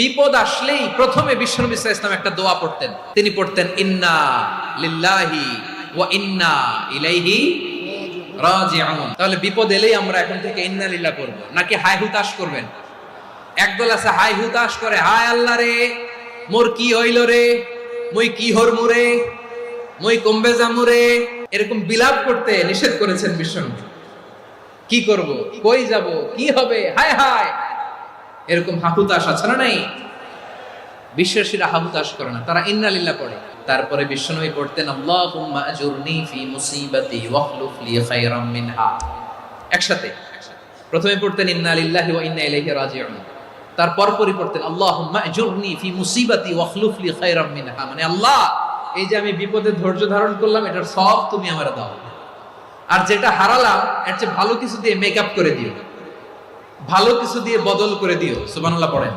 বিপদ আসলেই প্রথমে বিশ্বনবী সাল্লাল্লাহু আলাইহি ওয়াসাল্লাম একটা দোয়া পড়তেন। তিনি পড়তেন ইন্না লিল্লাহি ওয়া ইন্না ইলাইহি রাজিউন। তাহলে বিপদ এলেই আমরা এখন থেকে ইন্না লিল্লাহ পড়ব, নাকি হাই হুতাশ করবেন? একদল আছে হাই হুতাশ করে, হায় আল্লাহ রে মোর কি হইল রে, মই কি হরমু রে, মই কমবে যামু রে, এরকম বিলাপ করতে নিষেধ করেছেন বিশ্বনবী। কি করব, কই যাব, কি হবে, হায় হায়, এরকম হাহুতাশ আছে না নাই? বিশ্বাসীরা হাহুতাশ করে না, তারা ইন্না লিল্লাহ পড়ে। তারপরে বিশ্বনবী পড়তেন আল্লাহুম্মা আজুরনি ফি মুসিবাতি ওয়াখলুফ লি খায়রাম মিনহা। একসাথে প্রথমে পড়তেন ইন্না লিল্লাহি ওয়া ইন্না ইলাইহি রাজিউন, তারপর পড়তেন আল্লাহুম্মা আজুরনি ফি মুসিবাতি ওয়াখলুফ লি খায়রাম মিনহা, মানে আল্লাহ এই যে আমি বিপদে ধৈর্য ধারণ করলাম এটার সব তুমি আমারে দাও, আর যেটা হারালাম এর চেয়ে ভালো কিছু দিয়ে মেকআপ করে দিও, ভালো কিছু দিয়ে বদল করে দিও। সুবহানাল্লাহ পড়েন।